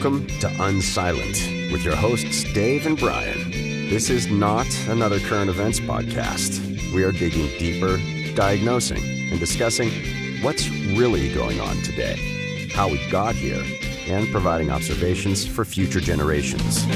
Welcome to Unsilent with your hosts Dave and Brian. This is not another current events podcast. We are digging deeper, diagnosing, and discussing what's really going on today, how we got here, and providing observations for future generations.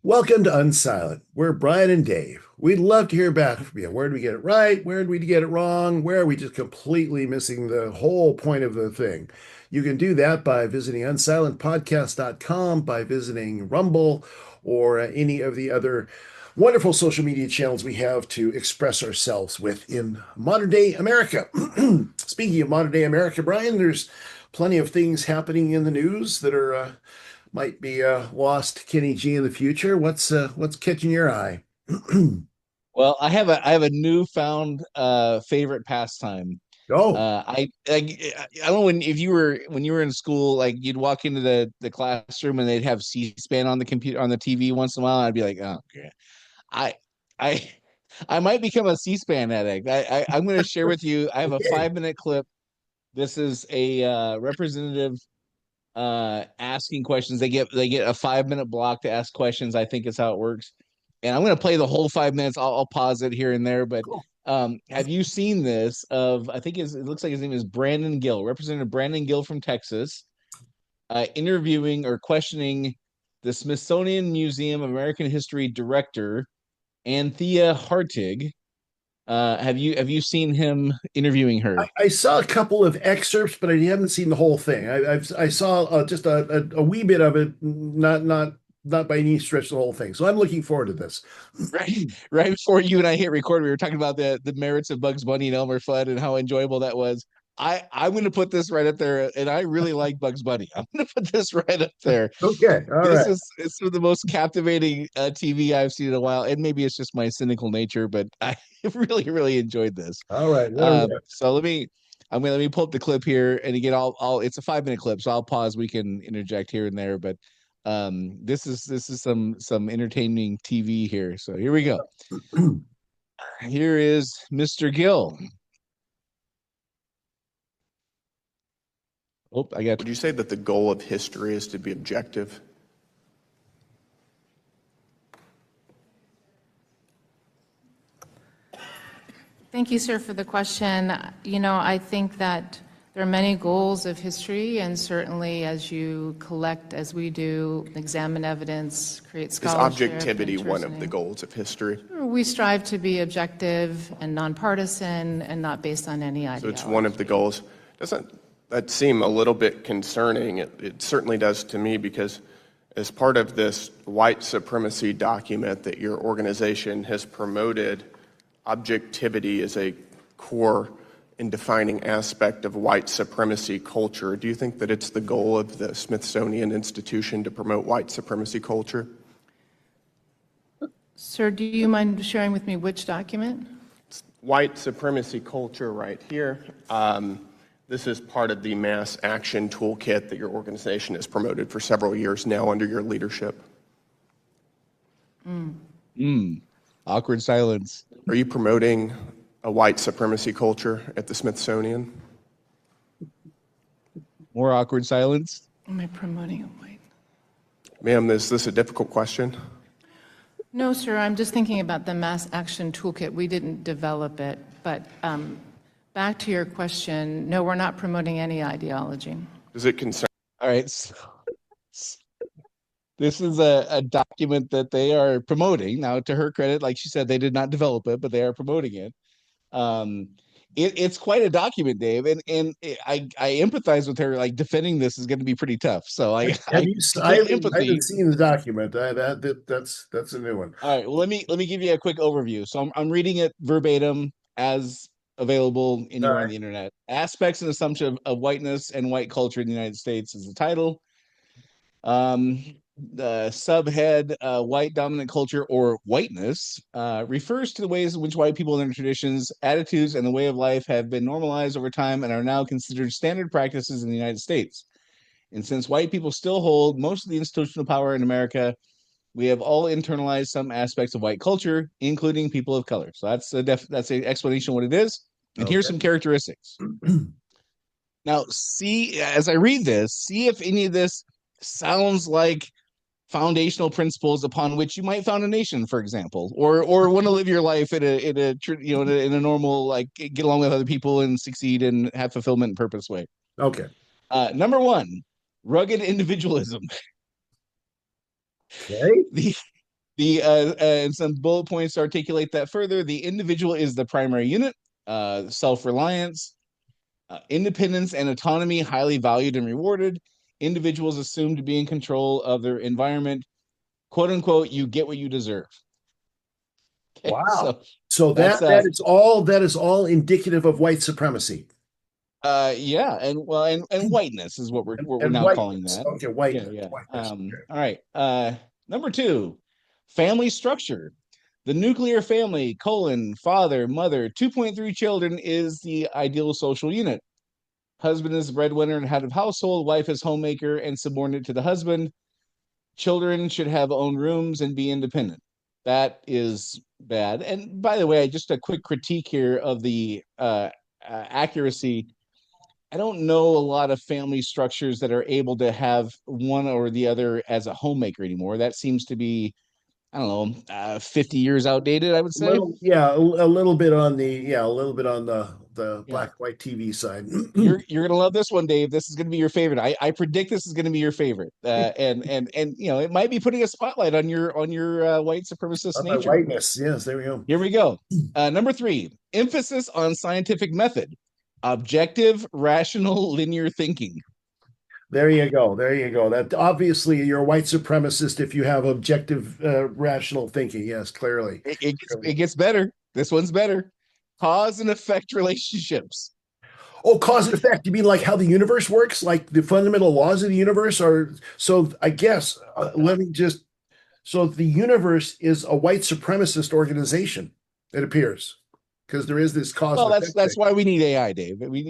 Welcome to Unsilent. We're Brian and Dave. We'd love to hear back from you. Where did we get it right? Where did we get it wrong? Where are we just completely missing the whole point of the thing? You can do that by visiting unsilentpodcast.com, by visiting Rumble, or any of the other wonderful social media channels we have to express ourselves with in modern day America. Speaking of modern day America, Brian, there's plenty of things happening in the news that are might be lost Kenny G in the future. What's catching your eye? Well, I have a newfound favorite pastime. I don't know when you were in school, like you'd walk into the classroom and they'd have C-SPAN on the computer on the TV once in a while. And I'd be like, oh, okay. I might become a C-SPAN addict. I'm going to share with you. I have a 5-minute clip. This is a representative asking questions. They get a 5-minute block to ask questions. I think is how it works. And I'm going to play the whole 5 minutes. I'll pause it here and there. But have you seen this? I think it looks like his name is Brandon Gill, Representative Brandon Gill from Texas, interviewing or questioning the Smithsonian Museum of American History director, Anthea Hartig. Have you seen him interviewing her? I saw a couple of excerpts, but I haven't seen the whole thing. I saw just a wee bit of it, not by any stretch the whole thing. So I'm looking forward to this. Right before you and I hit record, we were talking about the merits of Bugs Bunny and Elmer Fudd and how enjoyable that was. I'm going to put this right up there, and I really like Bugs Bunny. I'm going to put this right up there. Okay, all right. It's some of the most captivating TV I've seen in a while, and maybe it's just my cynical nature, but I really enjoyed this. All right. So let me pull up the clip here, and again, it's a 5-minute clip, so I'll pause. We can interject here and there, but this is some entertaining TV here. So here we go. Here is Mr. Gill. Would you say that the goal of history is to be objective? Thank you, sir, for the question. I think that there are many goals of history, and certainly as you collect, as we do, examine evidence, create scholarship. Is objectivity one of the goals of history? We strive to be objective and nonpartisan and not based on any ideology. So it's one of the goals. Doesn't that seem a little bit concerning? It certainly does to me, because as part of this white supremacy document that your organization has promoted, objectivity is a core and defining aspect of white supremacy culture. Do you think that it's the goal of the Smithsonian Institution to promote white supremacy culture? Sir, do you mind sharing with me which document? It's white supremacy culture right here. This is part of the mass action toolkit that your organization has promoted for several years now under your leadership. Awkward silence. Are you promoting a white supremacy culture at the Smithsonian? More awkward silence. Am I promoting a white? Ma'am, is this a difficult question? No, sir. I'm just thinking about the mass action toolkit. We didn't develop it, but back to your question, no, we're not promoting any ideology. Does it concern? All right. So, this is a document that they are promoting. Now, to her credit, like she said, they did not develop it, but they are promoting it. It's quite a document, Dave, and I empathize with her. Like, defending this is going to be pretty tough. So I haven't seen the document. That's a new one. All right. Well, let me give you a quick overview. So I'm reading it verbatim as available anywhere on the internet. Aspects and Assumption of Whiteness and White Culture in the United States is the title. The subhead, White Dominant Culture or Whiteness, refers to the ways in which white people and their traditions, attitudes, and the way of life have been normalized over time and are now considered standard practices in the United States. And since white people still hold most of the institutional power in America, we have all internalized some aspects of white culture, including people of color. So that's an explanation of what it is. And here's some characteristics. Now, see, as I read this, see if any of this sounds like foundational principles upon which you might found a nation, for example, or want to live your life in a normal, like, get along with other people and succeed and have fulfillment and purpose way. Okay. Number one, rugged individualism. Okay. And some bullet points to articulate that further. The individual is the primary unit. Self-reliance, independence and autonomy highly valued and rewarded. Individuals assumed to be in control of their environment. "Quote unquote, you get what you deserve." Okay, Wow. So that's, that is all indicative of white supremacy. yeah, and whiteness is what we're now calling that. Okay, whiteness. Yeah. Whiteness. Okay. All right. Number two, family structure. The nuclear family, father, mother, 2.3 children is the ideal social unit. Husband is the breadwinner and head of household. Wife is homemaker and subordinate to the husband. Children should have own rooms and be independent. That is bad. And by the way, just a quick critique here of the accuracy. I don't know a lot of family structures that are able to have one or the other as a homemaker anymore. That seems to be, I don't know, 50 years outdated, I would say. A little bit on the black and white TV side. You're gonna love this one, Dave. This is gonna be your favorite. I predict this is gonna be your favorite. And it might be putting a spotlight on your white supremacist nature. Whiteness, yes, there we go. Here we go. Number three, emphasis on scientific method, objective, rational, linear thinking. There you go. That obviously you're a white supremacist if you have objective, rational thinking. Yes, clearly. It gets better. This one's better. Cause and effect relationships. Oh, cause and effect. You mean like how the universe works? Like the fundamental laws of the universe are. So I guess so the universe is a white supremacist organization, it appears, because there is this cause. Well, that's why we need AI, Dave. We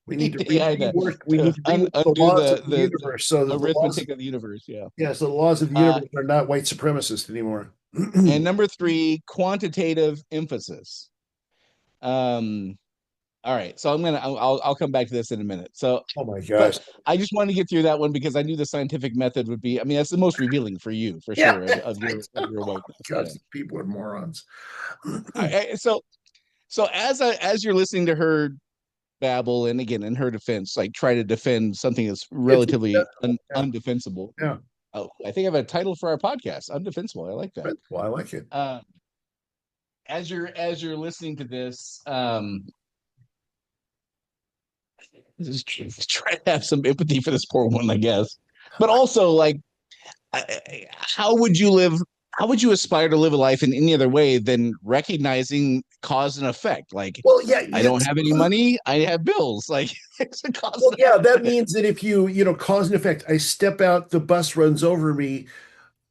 need to the laws of the universe. So the arithmetic of the universe, yeah. Yeah, so the laws of the universe are not white supremacist anymore. And number three, quantitative emphasis. All right, so I'll come back to this in a minute. So, oh my gosh, I just wanted to get through that one because I knew the scientific method would be. I mean, that's the most revealing for you, for sure, of your whiteness. Gosh, people are morons. So as you're listening to her babble, and again, in her defense, like try to defend something that's relatively undefensible. Yeah. Oh, I think I have a title for our podcast, Undefensible. I like that. Well, I like it. As you're listening to this, just try to have some empathy for this poor one, I guess. But also, like, how would you aspire to live a life in any other way than recognizing cause and effect? Like, well, yeah, I don't have any money, I have bills. Like, it's a cause. Well, yeah, that means that if you cause and effect, I step out, the bus runs over me.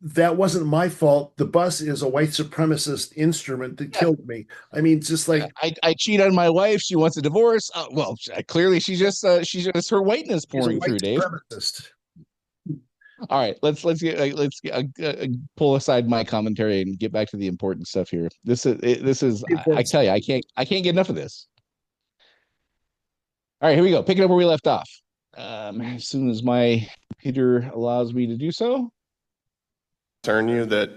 That wasn't my fault. The bus is a white supremacist instrument that killed me. I mean, just like I cheat on my wife. She wants a divorce. Well, clearly she's just her whiteness pouring through, Dave. All right, let's pull aside my commentary and get back to the important stuff here. This is I tell you, I can't get enough of this. All right, here we go. Picking up where we left off. As soon as my computer allows me to do so. Concern you that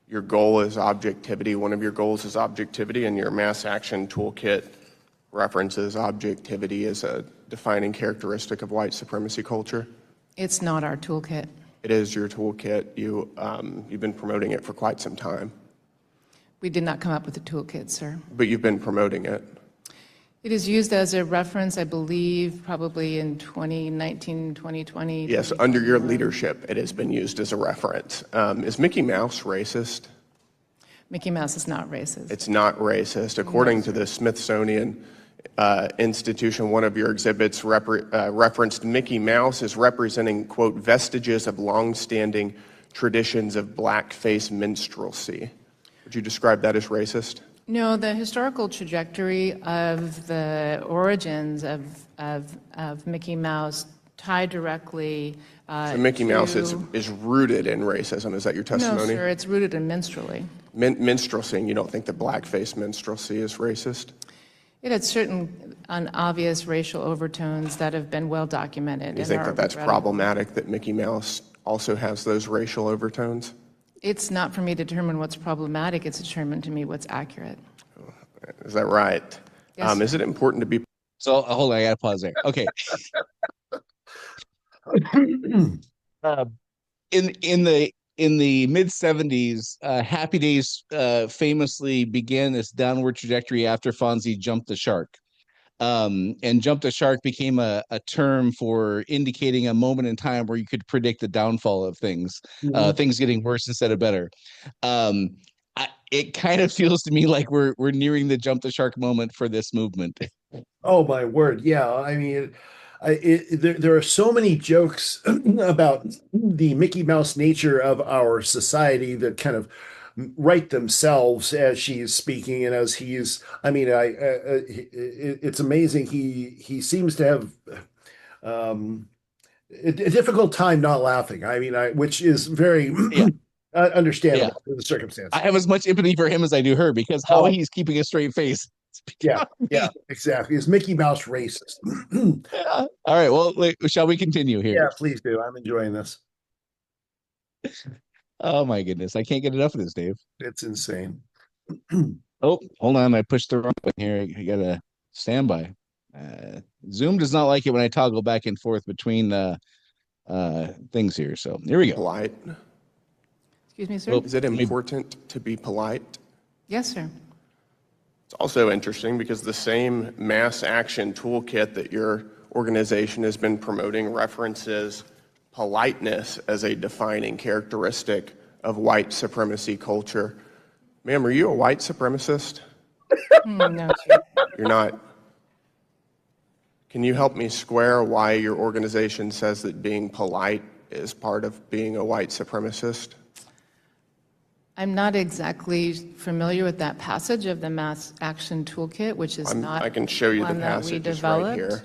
your goal is objectivity. One of your goals is objectivity, and your mass action toolkit references objectivity as a defining characteristic of white supremacy culture. It's not our toolkit. It is your toolkit. You've been promoting it for quite some time. We did not come up with a toolkit, sir. But you've been promoting it. It is used as a reference, I believe, probably in 2019, 2020. Yes, under your leadership, it has been used as a reference. Is Mickey Mouse racist? Mickey Mouse is not racist. It's not racist. According to the Smithsonian institution, one of your exhibits referenced Mickey Mouse as representing, quote, vestiges of long-standing traditions of blackface minstrelsy. Would you describe that as racist? No, the historical trajectory of the origins of Mickey Mouse tied directly so Mickey Mouse is rooted in racism. Is that your testimony? No, sir, it's rooted in minstrelsy. Minstrelsy, and you don't think that blackface minstrelsy is racist? It had certain obvious racial overtones that have been well documented. You and think are that that's regrettable. problematic, that Mickey Mouse also has those racial overtones? It's not for me to determine what's problematic, it's determined to me what's accurate. Is that right? Yes, Is it important to be So hold on, I gotta pause there. Okay. Uh, in the mid 70s, Happy Days famously began this downward trajectory after Fonzie jumped the shark. And jump the shark became a term for indicating a moment in time where you could predict the downfall of things, things getting worse instead of better. It kind of feels to me like we're nearing the jump the shark moment for this movement. Oh my word. Yeah. I mean, there are so many jokes about the Mickey Mouse nature of our society that kind of write themselves as she's speaking and as he's, I mean, it's amazing. He seems to have a difficult time not laughing. I mean, which is very Yeah, yeah. understandable in the I circumstances. have as much empathy for him as I do her because how Oh, he's keeping a straight face. yeah, yeah, exactly. Is Mickey Mouse racist? Yeah. All right. Well, shall we continue here? Yeah, please do. I'm enjoying this. Oh my goodness, I can't get enough of this, Dave. It's insane. Oh, hold on, I pushed the wrong button here. I gotta stand by. Zoom does not like it when I toggle back and forth between things here. So here we go. polite? Excuse me, sir? Oh, Is it important to be polite? Yes, sir. It's also interesting because the same mass action toolkit that your organization has been promoting references politeness as a defining characteristic of white supremacy culture. Ma'am, are you a white supremacist? No, sir. You're not. Can you help me square why your organization says that being polite is part of being a white supremacist? I'm not exactly familiar with that passage of the Mass Action Toolkit, which is not I can show you the one that we passage. It's right developed. here.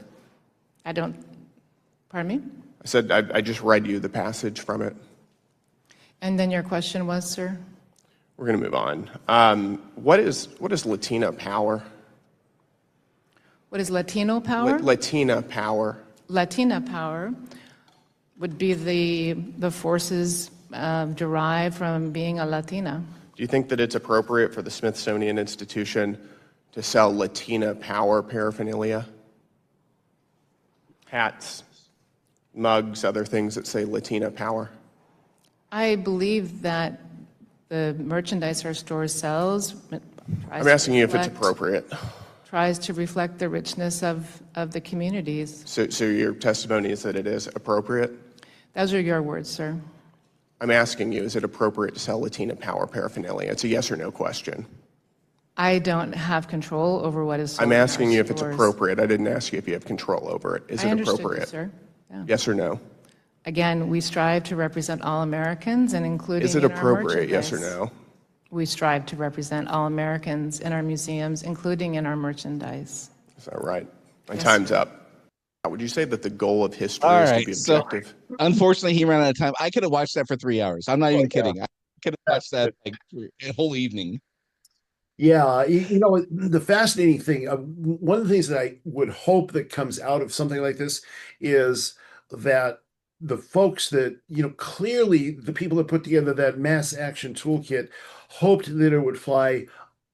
I don't, pardon me? I said I just read you the passage from it. And then your question was, sir? We're going to move on. What is Latina power? What is Latino power? Latina power. Latina power would be the forces derived from being a Latina. Do you think that it's appropriate for the Smithsonian Institution to sell Latina power paraphernalia? Hats, mugs, other things that say Latina power? I believe that the merchandise our store sells I'm asking you if it's appropriate. tries to reflect the richness of the communities. So your testimony is that it is appropriate? Those are your words, sir. I'm asking you, is it appropriate to sell Latina power paraphernalia? It's a yes or no question. I don't have control over what is sold I'm in our asking you if it's stores. appropriate. I didn't ask you if you have control over it. Is I it understood you, appropriate? sir. Yeah. Yes or no? Again, we strive to represent all Americans, and including Is it in our appropriate, yes or merchandise. no? We strive to represent all Americans in our museums, including in our merchandise. Is that right? My Yes, time's sir. up. Would you say that the goal of history All is to right. be So objective? unfortunately, he ran out of time. I could have watched that for 3 hours. I'm not even yeah. kidding. I could have watched that like a whole evening. Yeah, you know, the fascinating thing, one of the things that I would hope that comes out of something like this is that the folks that, you know, clearly the people that put together that mass action toolkit hoped that it would fly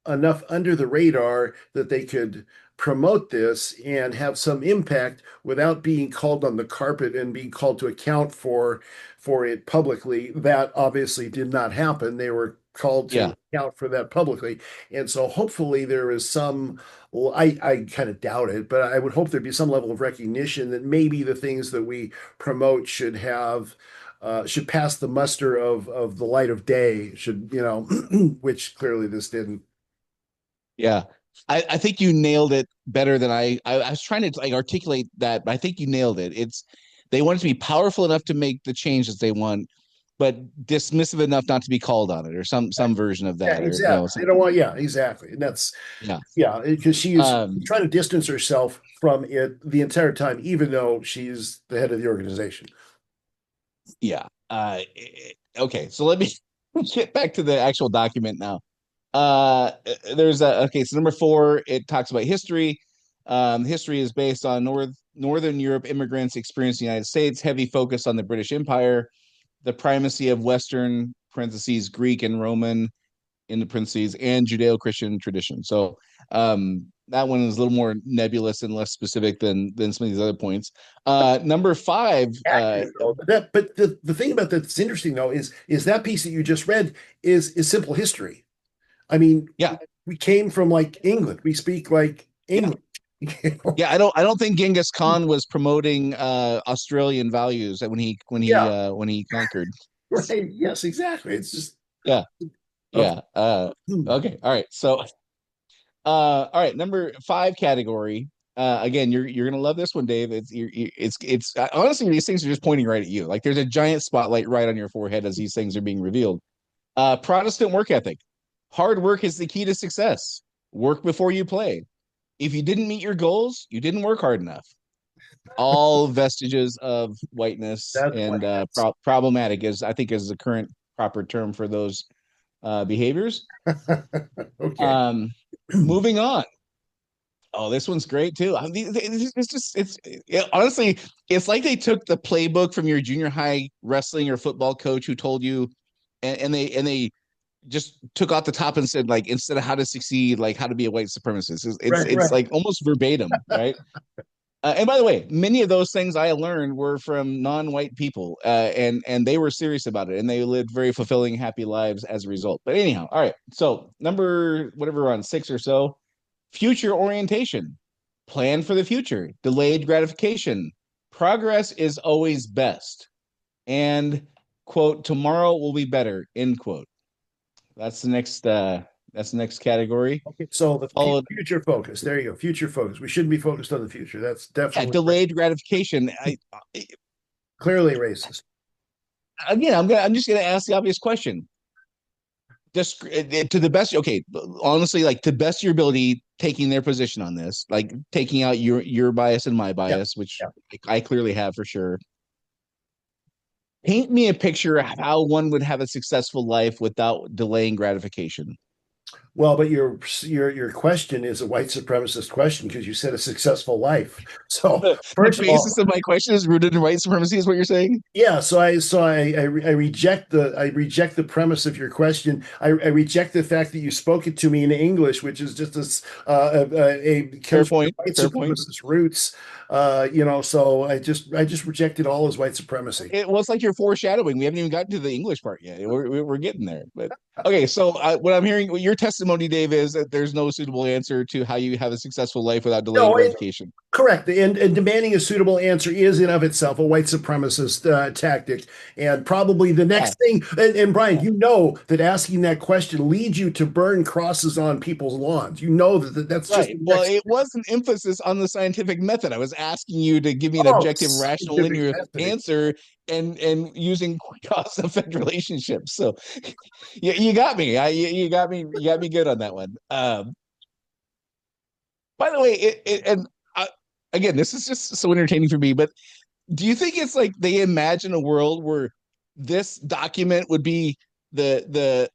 enough under the radar that they could promote this and have some impact without being called on the carpet and being called to account for it publicly. That obviously did not happen. They were called to Yeah. account for that publicly. And so hopefully there is some, well, I kind of doubt it, but I would hope there'd be some level of recognition that maybe the things that we promote should have should pass the muster of the light of day, should, you know, which clearly this didn't. Yeah. I think you nailed it better than I was trying to like articulate that, but I think you nailed it. They want it to be powerful enough to make the changes they want, but dismissive enough not to be called on it, or some version of that, Yeah, or you know, exactly. They don't want, yeah, exactly. And that's, yeah. yeah, because she is Um, trying to distance herself from it the entire time, even though she's the head of the organization. yeah. Okay, so let me get back to the actual document now. There's a okay. So number 4, it talks about history. History is based on Northern Europe immigrants experienced in the United States. Heavy focus on the British Empire, the primacy of Western (parentheses Greek and Roman in the parentheses) and Judeo-Christian tradition. So that one is a little more nebulous and less specific than some of these other points. Number 5. But the thing about that's interesting though is that piece that you just read is simple history. I mean, Yeah. we came from like England. We speak like English. Yeah, I don't think Genghis Khan was promoting Australian values when he conquered. Right. Yes, exactly. It's just Yeah. Yeah. Okay. All right. So all right, number 5 category. Again, you're gonna love this one, Dave. It's honestly, these things are just pointing right at you. Like there's a giant spotlight right on your forehead as these things are being revealed. Protestant work ethic. Hard work is the key to success. Work before you play. If you didn't meet your goals, you didn't work hard enough. All vestiges of whiteness that's and what problematic is, I think, is the current proper term for those behaviors. okay. Moving on. Oh, this one's great too. I mean, honestly, it's like they took the playbook from your junior high wrestling or football coach who told you, and they just took off the top and said, like, instead of how to succeed, like how to be a white supremacist. It's Right. like almost verbatim, right? And by the way, many of those things I learned were from non-white people, and they were serious about it, and they lived very fulfilling, happy lives as a result. But anyhow, all right. So number whatever we're on 6 or so, future orientation, plan for the future, delayed gratification, progress is always best, and quote, tomorrow will be better, end quote. That's the next category. Okay, so the Followed, future focus. There you go. Future focus. We shouldn't be focused on the future. That's yeah, definitely delayed gratification. clearly racist. Again, I'm just gonna ask the obvious question. Just to the best, okay, honestly, like to the best of your ability, taking their position on this, like taking out your bias and my Yeah. bias, which Yeah. I clearly have for sure. Paint me a picture of how one would have a successful life without delaying gratification. Well, but your question is a white supremacist question because you said a successful life. So The first of all, basis of my question is rooted in white supremacy, is what you're saying? yeah. I reject the premise of your question. I reject the fact that you spoke it to me in English, which is just Fair comes from point. white Fair point. supremacist roots. So I just reject it all as white supremacy. Well, it's like you're foreshadowing. We haven't even gotten to the English part yet. We're getting there. But okay, so what I'm hearing, your testimony, Dave, is that there's no suitable answer to how you have a successful life without delaying No, gratification. correct. And demanding a suitable answer is in of itself a white supremacist tactic. And probably the Yeah. next thing, and Brian, you know that asking that question leads you to burn crosses on people's lawns. You know that's just Right. the Well, next. it was an emphasis on the scientific method. I was asking you to give me an Oh, objective, rational, scientific linear method. answer and using cause effect relationships. So you got me. You got me good on that one. By the way, again, this is just so entertaining for me, but do you think it's like they imagine a world where this document would be the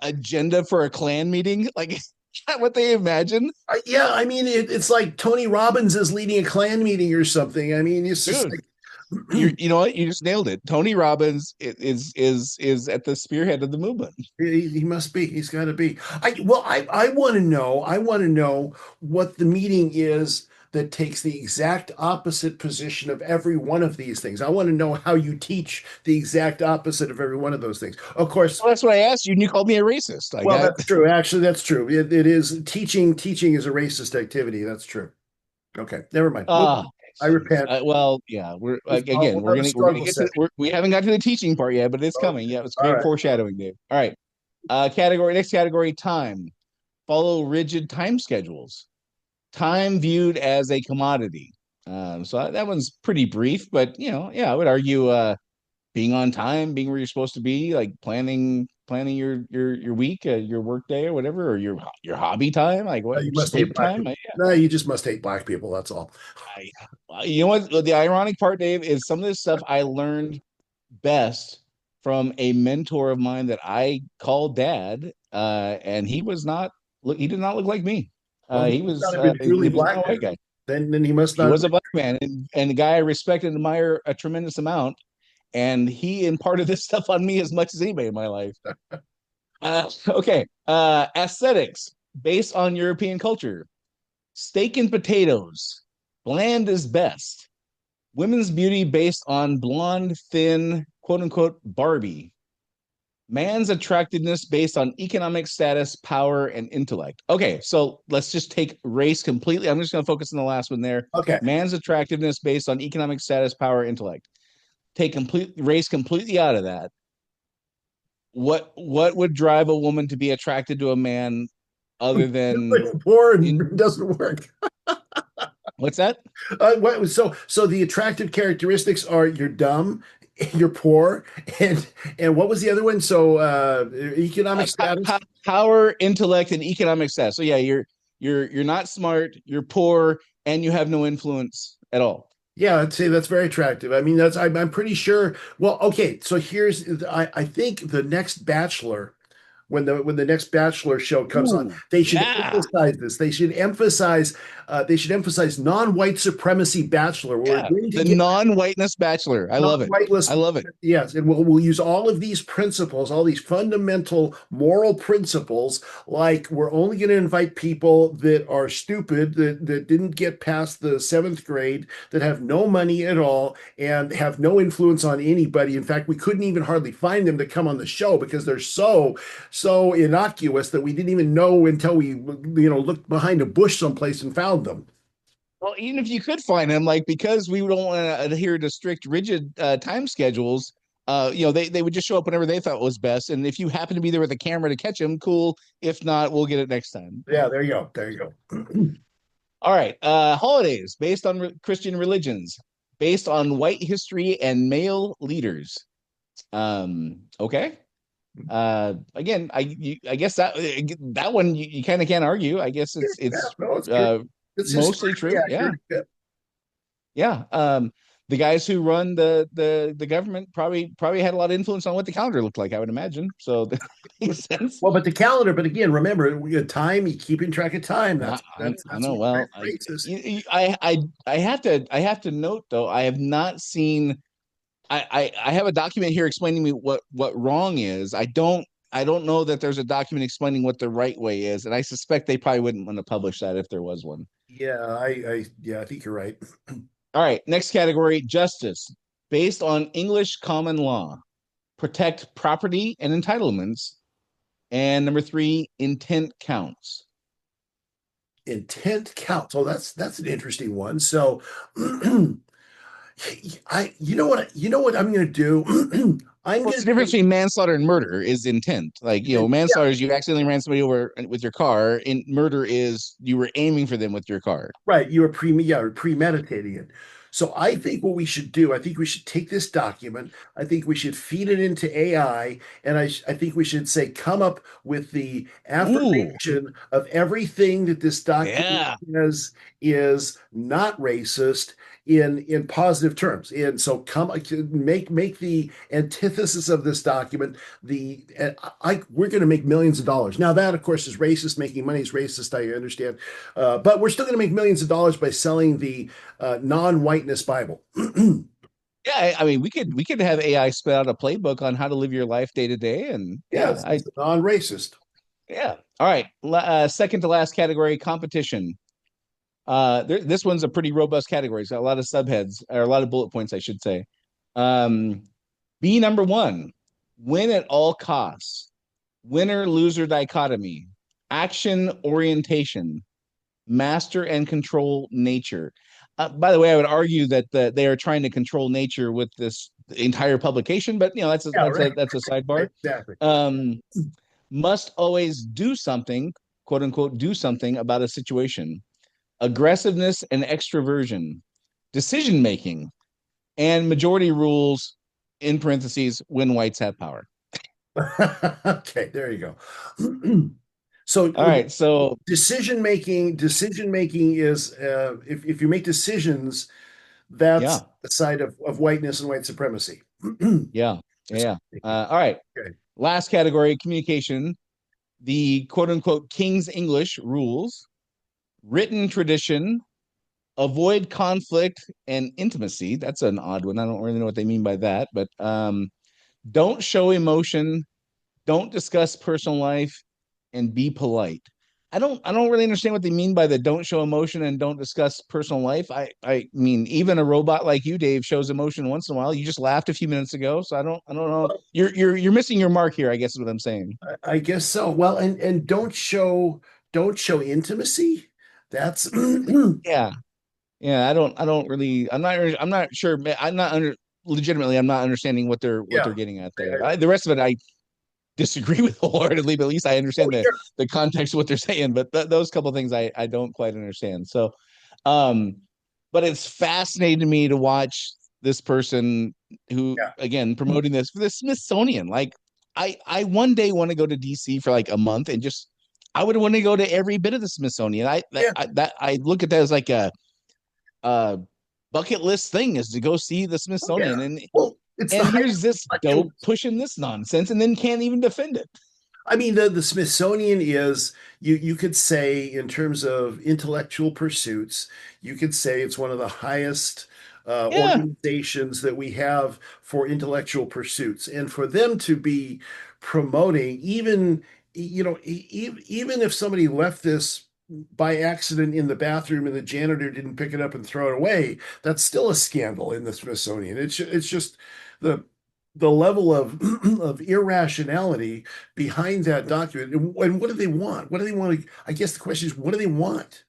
agenda for a Klan meeting? Like, is that what they imagine? Yeah, I mean, it's like Tony Robbins is leading a Klan meeting or something. I mean, it's just Dude, like, you know what? You just nailed it. Tony Robbins is at the spearhead of the movement. he must be. He's got to be. I want to know. I want to know what the meeting is that takes the exact opposite position of every one of these things. I want to know how you teach the exact opposite of every one of those things. Of course, Well, that's what I asked you, and you called me a racist. Like well, I, that's true. Actually, that's true. It is teaching. Teaching is a racist activity. That's true. Okay, never mind. ah, I repent. well, yeah, we're We'll again, have a we're gonna struggle get to session. we haven't got to the teaching part yet, but it's coming. Okay. Yeah, it's All great right. foreshadowing, Dave. All right, next category, time. Follow rigid time schedules. Time viewed as a commodity. So that one's pretty brief, but yeah, I would argue being on time, being where you're supposed to be, like planning your week, your work day or whatever, or your hobby time, like what You must hate sleep black time. people. No, you just must hate black people. That's all. You know what? The ironic part, Dave, is some of this stuff I learned best from a mentor of mine that I called dad, and he did not look like me. Well, he He must was not have been he truly was not black a white then. guy. Then he must He not have was a black man, and the guy I respect and admire a tremendous amount. And he imparted this stuff on me as much as anybody in my life. Okay. Aesthetics based on European culture. Steak and potatoes. Bland is best. Women's beauty based on blonde, thin, quote unquote, Barbie. Man's attractiveness based on economic status, power, and intellect. Okay, so let's just take race completely. I'm just going to focus on the last one there. Okay. Man's attractiveness based on economic status, power, intellect. Take race completely out of that. What would drive a woman to be attracted to a man other than Porn doesn't work. what's that? So the attractive characteristics are you're dumb, you're poor, and what was the other one? So economic status. Power, intellect, and economic status. So yeah, you're not smart, you're poor, and you have no influence at all. Yeah, I'd say that's very attractive. I mean, I'm pretty sure. Well, okay, so I think the next Bachelor, when the next Bachelor show comes on, they should emphasize this. They should emphasize non-white supremacy Bachelor. We're going to the get non-whiteness Bachelor. I love it. I love it. Yes, and we'll use all of these principles, all these fundamental moral principles, like we're only going to invite people that are stupid, that didn't get past the seventh grade, that have no money at all, and have no influence on anybody. In fact, we couldn't even hardly find them to come on the show because they're so innocuous that we didn't even know until we looked behind a bush someplace and found them. Well, even if you could find them, like because we don't want to adhere to strict, rigid time schedules, they would just show up whenever they thought was best. And if you happen to be there with a camera to catch them, cool. If not, we'll get it next time. Yeah, there you go. There you go. All right. Holidays based on Christian religions, based on white history and male leaders. Okay. Again, I guess that one you kind of can't argue. I guess it's mostly true. Yeah. The guys who run the government probably had a lot of influence on what the calendar looked like, I would imagine. So that makes sense. Well, but the calendar, but again, remember, we got time, you keeping track of time. I know. Well, I have to note though, I have not seen. I have a document here explaining me what wrong is. I don't know that there's a document explaining what the right way is, and I suspect they probably wouldn't want to publish that if there was one. Yeah, I think you're right. All right, next category: justice based on English common law, protect property and entitlements, and number 3, intent counts. Intent counts. Oh, that's an interesting one. So. You know what I'm going to do? The difference between manslaughter and murder is intent. Like, manslaughter is you accidentally ran somebody over with your car. In murder is you were aiming for them with your car. Right. You were premeditating it. So I think what we should do, I think we should take this document, I think we should feed it into AI, and I think we should say, come up with the affirmation of everything that this document says is not racist in positive terms. And so make the antithesis of this document we're going to make millions of dollars. Now that of course is racist. Making money is racist, I understand, but we're still going to make millions of dollars by selling the non-whiteness Bible. Yeah, I mean, we could have AI spit out a playbook on how to live your life day to day, and it's non-racist. Yeah. All right. Second to last category: competition. This one's a pretty robust category. It's got a lot of subheads, or a lot of bullet points, I should say. Be number 1: win at all costs. Winner-loser dichotomy. Action orientation. Master and control nature. By the way, I would argue that they are trying to control nature with this entire publication, but that's a sidebar. Exactly. Must always do something, quote unquote, do something about a situation. Aggressiveness and extroversion, decision making, and majority rules, in parentheses, when whites have power. Okay, there you go. So all right, so decision making is if you make decisions, that's the side of whiteness and white supremacy. Yeah. Yeah. All right. Okay. Last category, communication. The quote unquote King's English rules, written tradition, avoid conflict and intimacy. That's an odd one. I don't really know what they mean by that, but don't show emotion, don't discuss personal life, and be polite. I don't really understand what they mean by the don't show emotion and don't discuss personal life. I mean, even a robot like you, Dave, shows emotion once in a while. You just laughed a few minutes ago, so I don't know. You're missing your mark here, I guess is what I'm saying. I guess so. Well, and don't show intimacy. That's Yeah. Yeah, I don't really I'm not sure I'm not under legitimately I'm not understanding what yeah. they're getting at there. The rest of it I disagree with wholeheartedly, but at least I Oh, understand sure. the context of what they're saying. But those couple of things I don't quite understand. So, um, but it's fascinating to me to watch this person who, Yeah. again, promoting this for the Smithsonian. Like, I one day want to go to DC for like a month and just I would want to go to every bit of the Smithsonian. Yeah. I look at that as like a bucket list thing is to go see the Oh, yeah. Smithsonian Well, it's the and highest here's this collection. dope pushing this nonsense and then can't even defend it. I mean, the Smithsonian is you could say in terms of intellectual pursuits, you could say it's one of the highest Yeah. organizations that we have for intellectual pursuits, and for them to be promoting, even even if somebody left this by accident in the bathroom and the janitor didn't pick it up and throw it away, that's still a scandal in the Smithsonian. It's just the the level of of irrationality behind that document. And what do they want? What do they want to, I guess the question is, what do they want?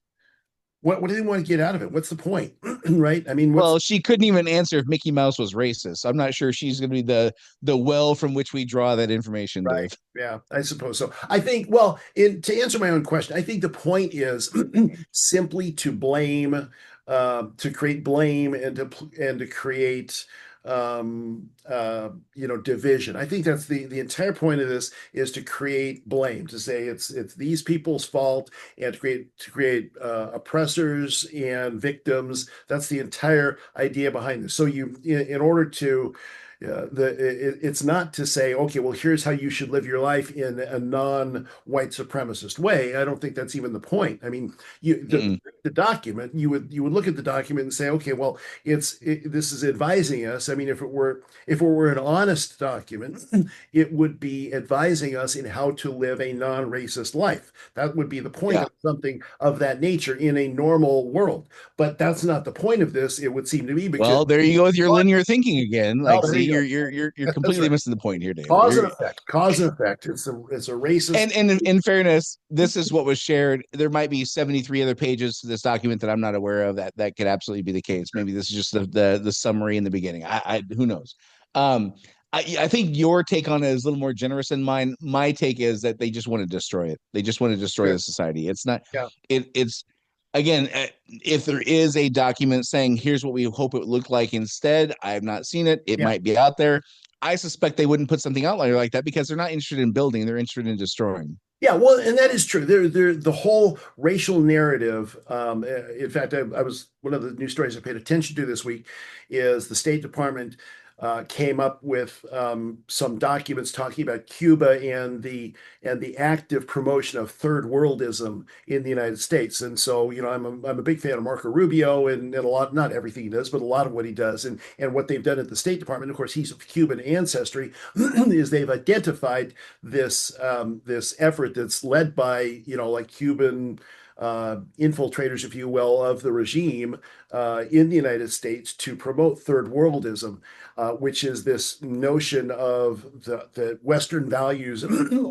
What do they want to get out of it? What's the point? Right? I mean, what's Well, she couldn't even answer if Mickey Mouse was racist. I'm not sure she's going to be the well from which we draw that information, right? Dave. Yeah, I suppose so. I think, well, to answer my own question, I think the point is simply to blame, to create blame and to create division. I think that's the entire point of this is to create blame, to say it's these people's fault, and to create oppressors and victims. That's the entire idea behind this. So in order to it's not to say, okay, well, here's how you should live your life in a non-white supremacist way. I don't think that's even the point. I mean, the document, you would look at the document and say, okay, well, this is advising us. I mean, if it were an honest document, it would be advising us in how to live a non-racist life. That would be the point Yeah. of something of that nature in a normal world. But that's not the point of this, it would seem to me, because Well, there you go with your linear thinking again. oh, Like, there see, you go. you're That's completely right. missing the point here, Dave. Cause and effect. Cause and effect. It's a racist. And in fairness, this is what was shared. There might be 73 other pages to this document that I'm not aware of. That could absolutely be the case. Maybe this is just the summary in the beginning. I who knows. Um, I think your take on it is a little more generous than mine. My take is that they just want to destroy it. They just want to destroy Yeah. the society. It's not. Yeah. It's again, if there is a document saying here's what we hope it would look like instead, I have not seen it. It Yeah. might be out there. I suspect they wouldn't put something out like that because they're not interested in building; they're interested in destroying. Yeah, well, and that is true. The whole racial narrative. In fact, I was one of the news stories I paid attention to this week is the State Department came up with some documents talking about Cuba and the active promotion of third worldism in the United States. And so, I'm a big fan of Marco Rubio and a lot, not everything he does, but a lot of what he does, and what they've done at the State Department. Of course, he's of Cuban ancestry. Is they've identified this effort that's led by like Cuban infiltrators, if you will, of the regime in the United States to promote third worldism, which is this notion of the Western values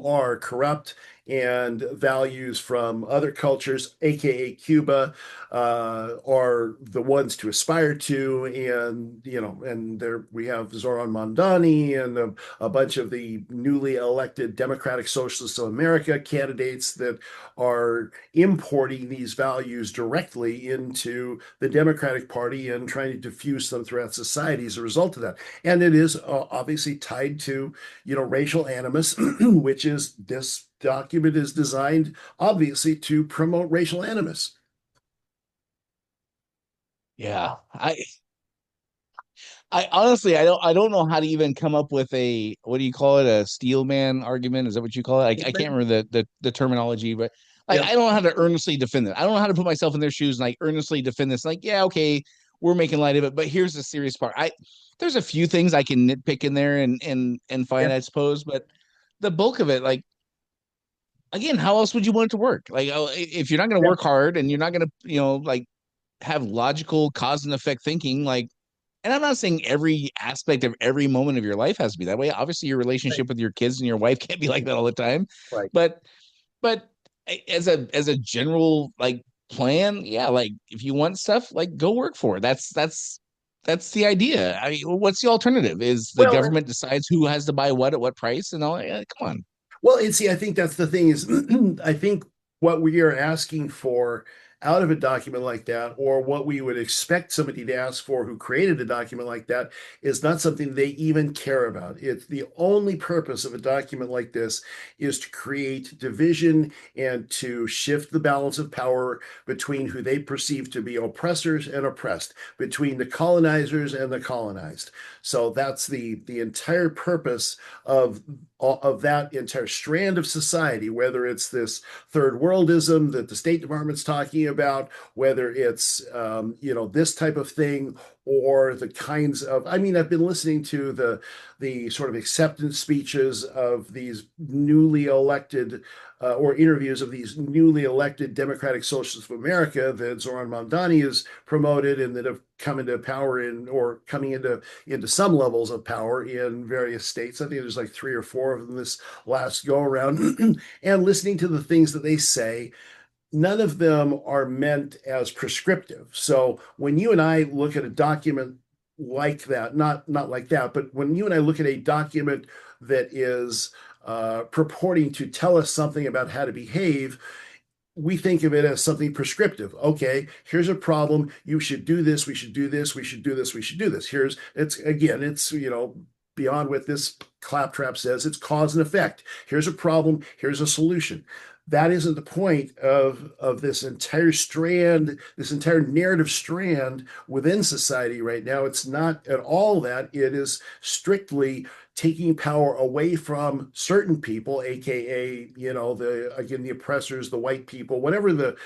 are corrupt, and values from other cultures, aka Cuba, are the ones to aspire to. And there we have Zoran Mondani and a bunch of the newly elected Democratic Socialists of America candidates that are importing these values directly into the Democratic Party and trying to diffuse them throughout society as a result of that. And it is obviously tied to racial animus, which is this document is designed obviously to promote racial animus. Yeah, I honestly, I don't know how to even come up with a, what do you call it? A steel man argument? Is that what you call it? I can't remember the terminology, but like, Yep. I don't know how to earnestly defend it. I don't know how to put myself in their shoes and like earnestly defend this. Like, yeah, okay, we're making light of it, but here's the serious part. There's a few things I can nitpick in there and find, Yep. I suppose, but the bulk of it, like, again, how else would you want it to work? Like, if you're not going to Yep. work hard and you're not going to, like, have logical cause and effect thinking, like, and I'm not saying every aspect of every moment of your life has to be that way. Obviously, your Right. relationship with your kids and your wife can't be like that all the time. Right. But but as a general like plan, yeah, like if you want stuff, like go work for it. That's the idea. I mean, what's the alternative? Is the Well, government decides who has to buy what at what price and all? Yeah, come on. well, and see, I think that's the thing is, I think what we are asking for out of a document like that, or what we would expect somebody to ask for who created a document like that, is not something they even care about. It's the only purpose of a document like this is to create division and to shift the balance of power between who they perceive to be oppressors and oppressed, between the colonizers and the colonized. So that's the entire purpose of that entire strand of society, whether it's this third worldism that the State Department's talking about, whether it's this type of thing, or the kinds of, I mean, I've been listening to the sort of acceptance speeches of these newly elected or interviews of these newly elected Democratic Socialists of America that Zoran Mamdani has promoted and that have come into power or coming into some levels of power in various states. I think there's like 3 or 4 of them this last go around. And listening to the things that they say, none of them are meant as prescriptive. So when you and I look at a document like that, not like that, but when you and I look at a document that is purporting to tell us something about how to behave, we think of it as something prescriptive. Okay, here's a problem. You should do this. We should do this. We should do this. We should do this. It's beyond what this claptrap says. It's cause and effect. Here's a problem. Here's a solution. That isn't the point of this entire strand, this entire narrative strand within society right now. It's not at all that. It is strictly taking power away from certain people, aka the oppressors, the white people, whatever the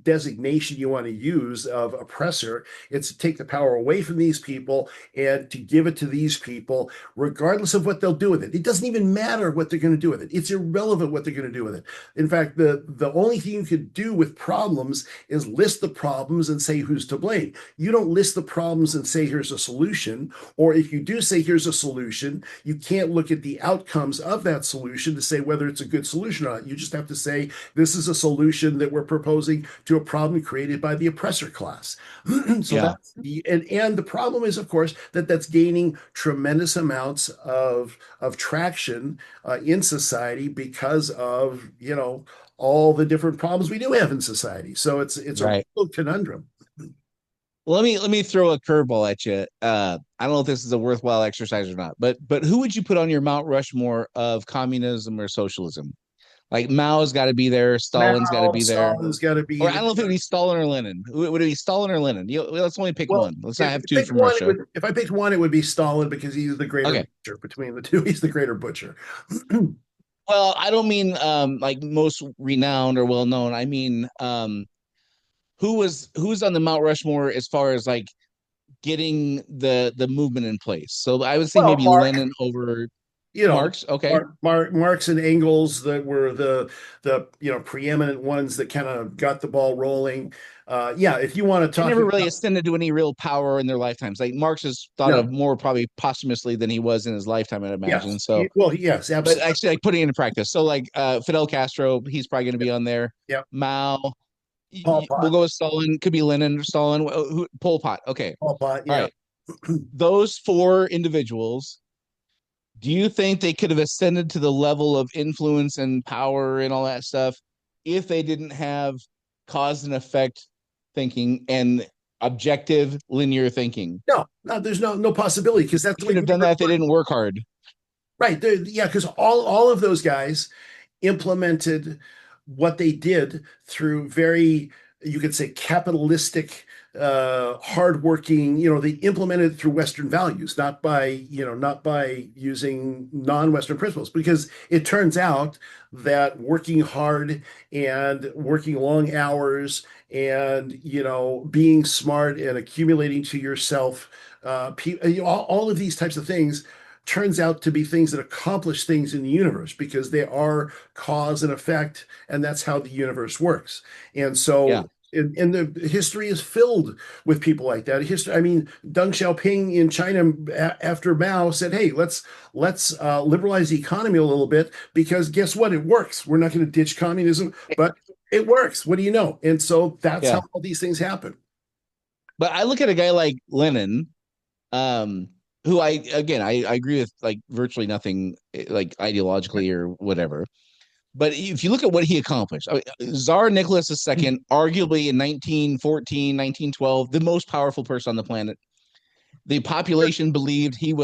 designation you want to use of oppressor. It's to take the power away from these people and to give it to these people, regardless of what they'll do with it. It doesn't even matter what they're going to do with it. It's irrelevant what they're going to do with it. In fact, the only thing you could do with problems is list the problems and say who's to blame. You don't list the problems and say here's a solution. Or if you do say here's a solution, you can't look at the outcomes of that solution to say whether it's a good solution or not. You just have to say this is a solution that we're proposing to a problem created by the oppressor class. So Yeah. that's and the problem is, of course, that's gaining tremendous amounts of traction in society because of all the different problems we do have in society. So it's a Right. real conundrum. Let me throw a curveball at you. I don't know if this is a worthwhile exercise or not, but who would you put on your Mount Rushmore of communism or socialism? Like Mao's got to be there, Stalin's got to Mao, be there, Stalin's got to be or I don't know if it would be Stalin or Lenin. Would it be Stalin or Lenin? Let's only pick well. one. Let's not If have I two picked from one, Russia. if I picked one, it would be Stalin because he's the greater Okay. butcher between the two. He's the greater butcher. Well, I don't mean like most renowned or well known. I mean who's on the Mount Rushmore as far as like getting the movement in place. So I would say Well, maybe Mark, Lenin over you know, Marx. Okay. Marx and Engels that were the preeminent ones that kind of got the ball rolling. Yeah, if you want to They talk never really about ascended to any real power in their lifetimes. Like Marx is thought of no, more probably posthumously than he was in his lifetime, I'd imagine. yes, So, well, yes, but absolutely, actually, like putting it into practice. So, like Fidel Castro, he's probably going to be on there. yeah, Mao, Paul we'll Pot, go with Stalin. Could be Lenin or Stalin. Pol Pot. Okay. Paul Pot, All yeah. right. Those four individuals, do you think they could have ascended to the level of influence and power and all that stuff if they didn't have cause and effect thinking and objective linear thinking? No, there's no possibility because that's They the way could have done that if they didn't work hard. right. Yeah, because all of those guys implemented what they did through very, you could say, capitalistic hardworking, they implemented through Western values, not by using non-Western principles, because it turns out that working hard and working long hours and, being smart and accumulating to yourself, all of these types of things turns out to be things that accomplish things in the universe because they are cause and effect, and that's how the universe works. And Yeah. so, and the history is filled with people like that. History, I mean, Deng Xiaoping in China after Mao said, "Hey, let's liberalize the economy a little bit because guess what? It works. We're not going to ditch communism, but it works. What do you know?" And so that's Yeah. how all these things happen. But I look at a guy like Lenin, um, who I agree with like virtually nothing like ideologically or whatever. But if you look at what he accomplished, Tsar Nicholas II, arguably in 1914, 1912, the most powerful person on the planet. The population believed it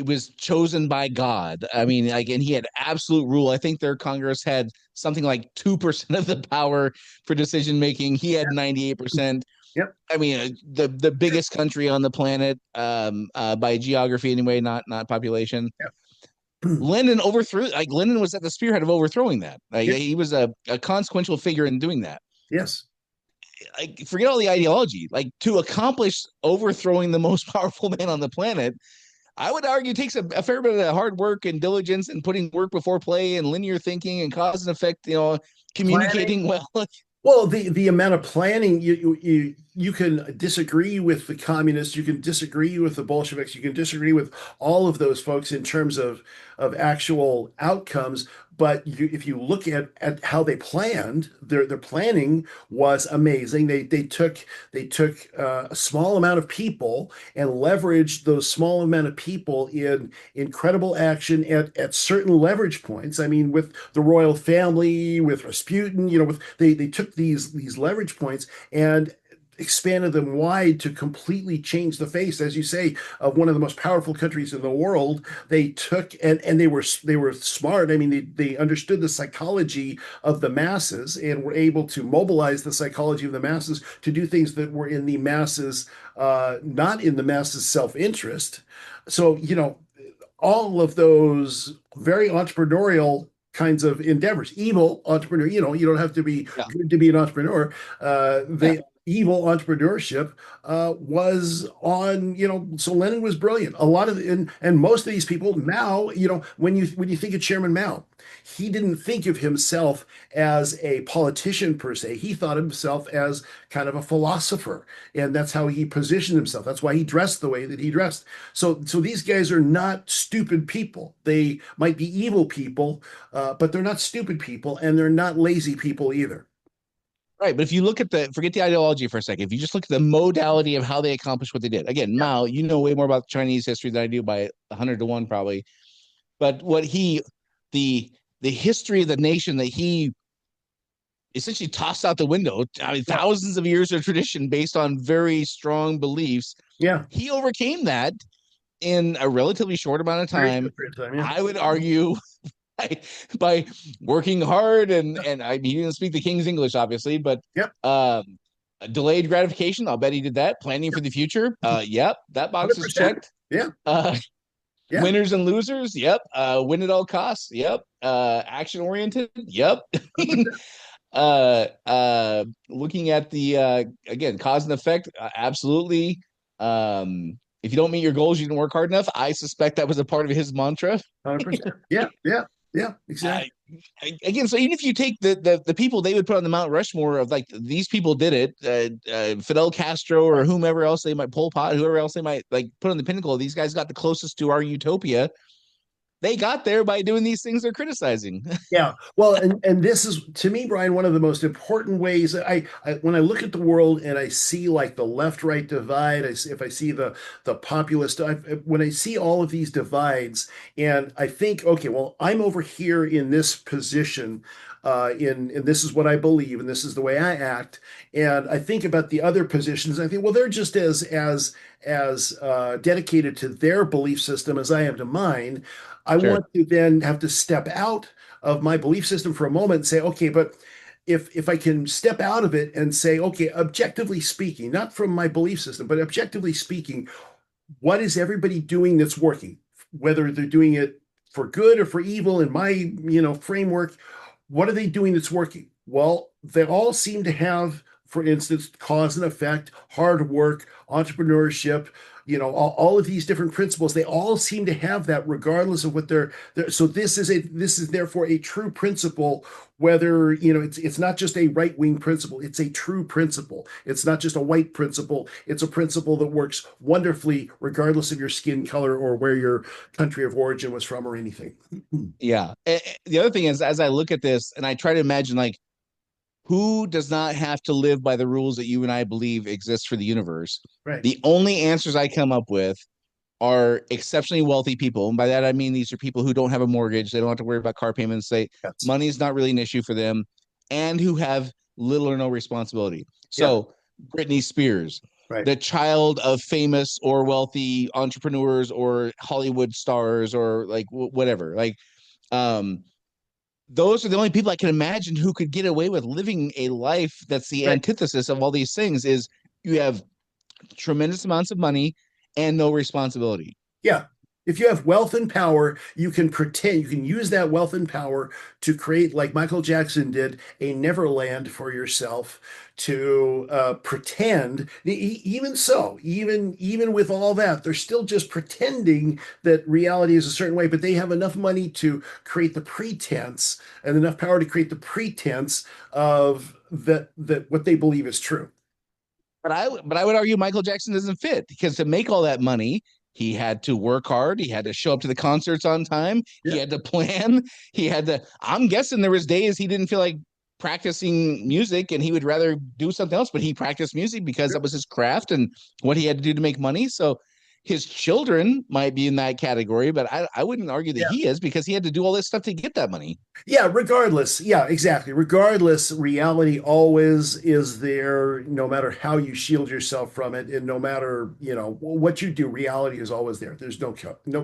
was chosen by God. I mean, like, and he had absolute rule. I think their Congress had something like 2% of the power for decision making. He had 98%. Yep. I mean, the biggest country on the planet, by geography anyway, not population. Yep. Lenin overthrew. Like Lenin was at the spearhead of overthrowing that. Like, Yep. he was a consequential figure in doing that. Yes. Like, forget all the ideology. Like, to accomplish overthrowing the most powerful man on the planet, I would argue takes a fair bit of hard work and diligence and putting work before play and linear thinking and cause and effect. Communicating well. Well, the amount of planning you can disagree with the communists, you can disagree with the Bolsheviks, you can disagree with all of those folks in terms of actual outcomes. But if you look at how they planned, their planning was amazing. They took a small amount of people and leveraged those small amount of people in incredible action at certain leverage points. I mean, with the royal family, with Rasputin, they took these leverage points and expanded them wide to completely change the face, as you say, of one of the most powerful countries in the world. They took and they were smart. I mean, they understood the psychology of the masses and were able to mobilize the psychology of the masses to do things that were in the masses, not in the masses' self-interest. So, all of those very entrepreneurial kinds of endeavors, evil entrepreneur, you don't have to be good to be an entrepreneur. They evil entrepreneurship was on, so Lenin was brilliant. A lot of and most of these people, Mao, when you think of Chairman Mao, he didn't think of himself as a politician per se. He thought of himself as kind of a philosopher, and that's how he positioned himself. That's why he dressed the way that he dressed. So these guys are not stupid people. They might be evil people, but they're not stupid people, and they're not lazy people either. Right, but if you look at forget the ideology for a second. If you just look at the modality of how they accomplished what they did, again, Mao, you know way more about Chinese history than I do by 100 to 1 probably. But the history of the nation that he essentially tossed out the window. I mean, thousands of years of tradition based on very strong beliefs. Yeah, he overcame that in a relatively short amount of time. I would argue by working hard and I mean, he didn't speak the king's English, obviously, but delayed gratification. I'll bet he did that. Planning for the future. Yep, that box 100%. Is checked. Yeah. Winners and losers. Yep. Win at all costs. Yep. Action oriented. Yep. Looking at the again, cause and effect. Absolutely. If you don't meet your goals, you didn't work hard enough. I suspect that was a part of his mantra. 100%. Yeah, exactly. Again, so even if you take the people they would put on the Mount Rushmore of like these people did it, Fidel Castro or whomever else they might, Pol Pot, whoever else they might like put on the pinnacle, these guys got the closest to our utopia. They got there by doing these things they're criticizing. Yeah. Well, and this is, to me, Brian, one of the most important ways. I when I look at the world and I see like the left-right divide, if I see the populist, when I see all of these divides, and I think, okay, well, I'm over here in this position, and this is what I believe, and this is the way I act, and I think about the other positions, and I think, well, they're just as dedicated to their belief system as I am to mine. I want to then have to step out of my belief system for a moment and say, okay, but if I can step out of it and say, okay, objectively speaking, not from my belief system, but objectively speaking, what is everybody doing that's working? Whether they're doing it for good or for evil in my, framework, what are they doing that's working? Well, they all seem to have, for instance, cause and effect, hard work, entrepreneurship, all of these different principles. They all seem to have that regardless of what they're so this is therefore a true principle, whether, it's not just a right-wing principle, it's a true principle. It's not just a white principle, it's a principle that works wonderfully regardless of your skin color or where your country of origin was from or anything. Yeah. The other thing is, as I look at this and I try to imagine, like, who does not have to live by the rules that you and I believe exist for the universe? Right. The only answers I come up with are exceptionally wealthy people. And by that, I mean, these are people who don't have a mortgage. They don't have to worry about car payments. Yes. Money's not really an issue for them, and who have little or no responsibility. So Britney Spears, Right. the child of famous or wealthy entrepreneurs or Hollywood stars or like whatever, like, those are the only people I can imagine who could get away with living a life that's the antithesis of all these things. Is you have tremendous amounts of money and no responsibility. Yeah. If you have wealth and power, you can use that wealth and power to create, like Michael Jackson did, a Neverland for yourself, to pretend. Even with all that, they're still just pretending that reality is a certain way, but they have enough money to create the pretense and enough power to create the pretense of that what they believe is true. But I would argue Michael Jackson doesn't fit, because to make all that money, he had to work hard. He had to show up to the concerts on time. He had to plan. I'm guessing there was days he didn't feel like practicing music and he would rather do something else, but he practiced music because that was his craft and what he had to do to make money. So his children might be in that category, but I wouldn't argue that he is, because he had to do all this stuff to get that money. Yeah, regardless. Yeah, exactly. Regardless, reality always is there, no matter how you shield yourself from it. And no matter, what you do, reality is always there. There's no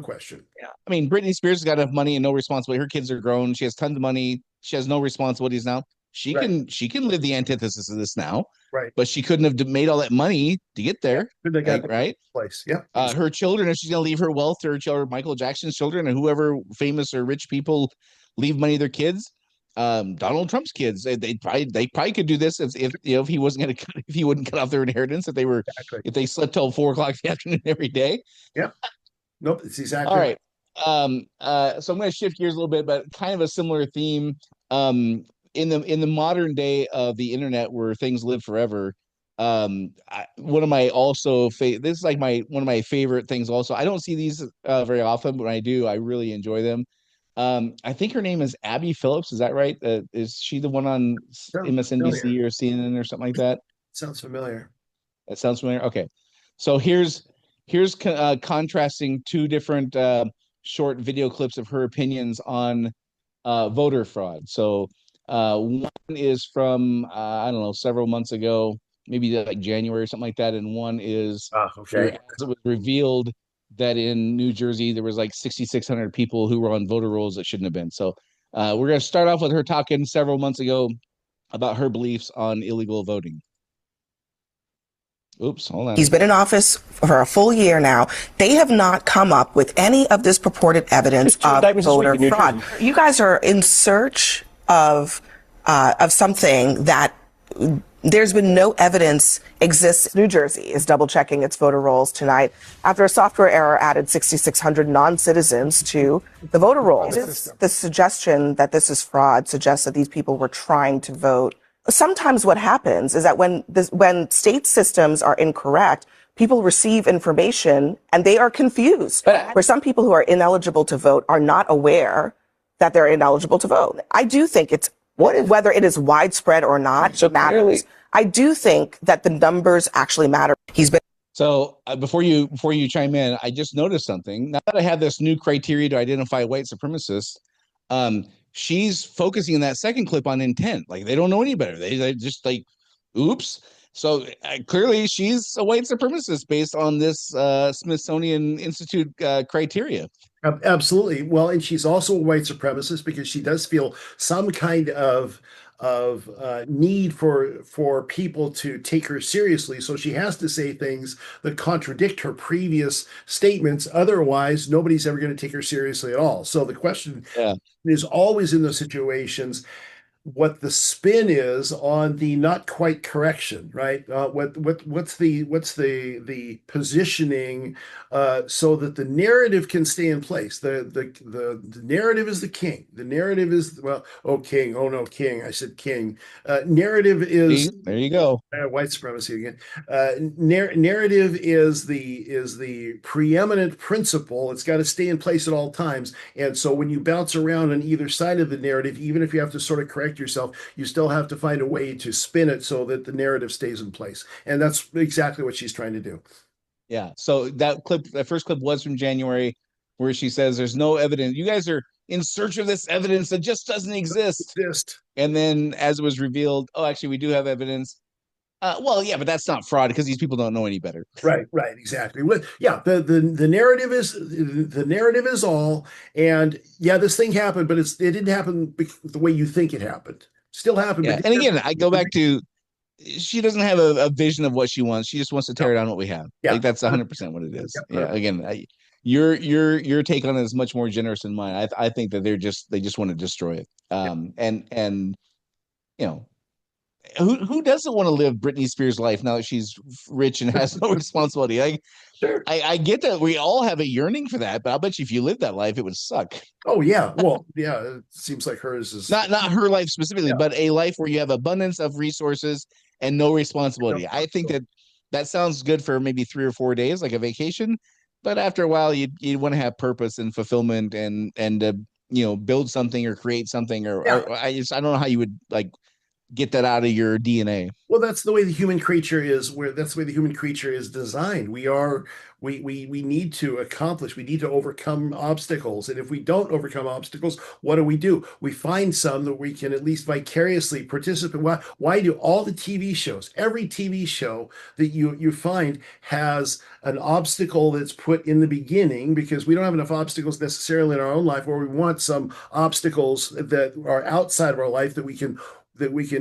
question. Yeah. I mean, Britney Spears has got enough money and no responsibility. Her kids are grown. She has tons of money. She has no responsibilities now. She can live the antithesis of this now. Right. But she couldn't have made all that money to get there. Right. Place. Yeah. Her children, if she's going to leave her wealth to her children, Michael Jackson's children, and whoever famous or rich people leave money to their kids, Donald Trump's kids, they probably could do this if he wasn't going to if he wouldn't cut off their inheritance, if they slept till 4 o'clock in the afternoon every day. Yeah. Nope. It's exactly all right. So I'm going to shift gears a little bit, but kind of a similar theme. In the modern day of the internet, where things live forever, one of my this is like one of my favorite things. Also, I don't see these very often, but when I do, I really enjoy them. I think her name is Abby Phillips. Is that right? Is she the one on MSNBC or CNN or something like that? Sounds familiar. That sounds familiar. Okay, so here's contrasting two different short video clips of her opinions on voter fraud. So one is from I don't know, several months ago, maybe like January or something like that, and one is as it was revealed that in New Jersey there was like 6,600 people who were on voter rolls that shouldn't have been. So we're going to start off with her talking several months ago about her beliefs on illegal voting. Oops, hold on. He's been in office for a full year now. They have not come up with any of this purported evidence of voter fraud. You guys are in search of something that there's been no evidence exists. New Jersey is double checking its voter rolls tonight after a software error added 6,600 non-citizens to the voter rolls. The suggestion that this is fraud suggests that these people were trying to vote. Sometimes what happens is that when state systems are incorrect, people receive information and they are confused. Where some people who are ineligible to vote are not aware that they're ineligible to vote. I do think whether it is widespread or not matters. I do think that the numbers actually matter. So before you chime in, I just noticed something. Now that I have this new criteria to identify white supremacists, she's focusing in that second clip on intent. Like, they don't know any better. They just like, oops. So clearly she's a white supremacist based on this Smithsonian Institute criteria. Absolutely. Well, and she's also a white supremacist because she does feel some kind of need for people to take her seriously. So she has to say things that contradict her previous statements. Otherwise, nobody's ever going to take her seriously at all. So the question is always in those situations what the spin is on the not quite correction, right? What's the positioning so that the narrative can stay in place. The narrative is the king. The narrative is king. Oh no, king. I said king. Narrative is there you go. White supremacy again. Narrative is the preeminent principle. It's got to stay in place at all times. And so when you bounce around on either side of the narrative, even if you have to sort of correct yourself, you still have to find a way to spin it so that the narrative stays in place. And that's exactly what she's trying to do. Yeah. So that first clip was from January, where she says there's no evidence. You guys are in search of this evidence that just doesn't exist. And then as it was revealed, actually, we do have evidence. But that's not fraud because these people don't know any better. Right, exactly. The narrative is all, and this thing happened, but it didn't happen the way you think it happened. Still happened. Yeah. And again, I go back to she doesn't have a vision of what she wants. She just wants to tear down what we have. Yeah. Like that's 100% what it is. Yeah. Again, your take on it is much more generous than mine. I think that they just want to destroy it. And you know. Who doesn't want to live Britney Spears' life now that she's rich and has no responsibility? I get that we all have a yearning for that, but I'll bet you if you lived that life, it would suck. Oh yeah, well yeah, it seems like hers is not her life specifically, but a life where you have abundance of resources and no responsibility. I think that sounds good for maybe 3 or 4 days, like a vacation, but after a while, you'd want to have purpose and fulfillment and build something or create something or I don't know how you would get that out of your DNA. Well, that's the way the human creature is. That's the way the human creature is designed. We need to accomplish. We need to overcome obstacles. And if we don't overcome obstacles, what do? We find some that we can at least vicariously participate. Why do all the TV shows? Every TV show that you find has an obstacle that's put in the beginning because we don't have enough obstacles necessarily in our own life, where we want some obstacles that are outside of our life that we can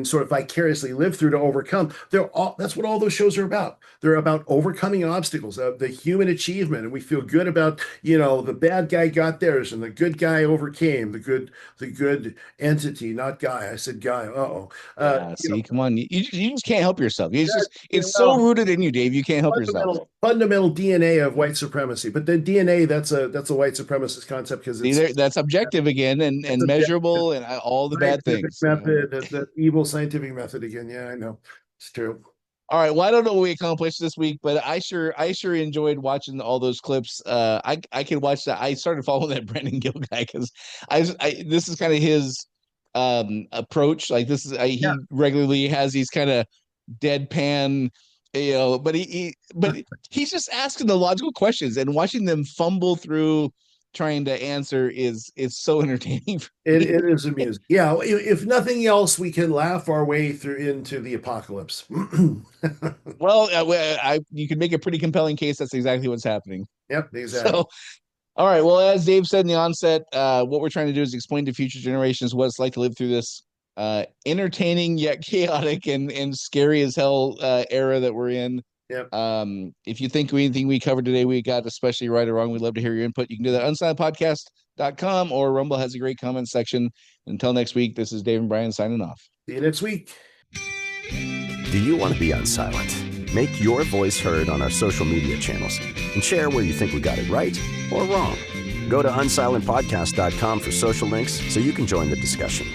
sort of vicariously live through to overcome. That's what all those shows are about. They're about overcoming obstacles, the human achievement. And we feel good about, the bad guy got theirs and the good guy overcame the good entity, not guy. I said guy. Come on. You just can't help yourself. It's so rooted in you, Dave. You can't help yourself. Fundamental DNA of white supremacy. But the DNA, that's a white supremacist concept because that's objective again and measurable and all the bad things. Method, evil scientific method again. Yeah, I know. It's true. All right. Well, I don't know what we accomplished this week, but I sure enjoyed watching all those clips. I can watch that. I started following that Brandon Gill guy because this is kind of his approach. Like this is he regularly has these kind of deadpan, but he's just asking the logical questions and watching them fumble through trying to answer is so entertaining. It is amusing. Yeah, if nothing else, we can laugh our way through into the apocalypse. Well, you can make a pretty compelling case. That's exactly what's happening. Yep, exactly. So, all right. Well, as Dave said in the onset, what we're trying to do is explain to future generations what it's like to live through this entertaining yet chaotic and scary as hell era that we're in. Yep. If you think anything we covered today we got especially right or wrong, we'd love to hear your input. You can do that unsilentpodcast.com or Rumble has a great comment section. Until next week, this is Dave and Brian signing off. See you next week. Do you want to be unsilent? Make your voice heard on our social media channels and share where you think we got it right or wrong. Go to unsilentpodcast.com for social links so you can join the discussion.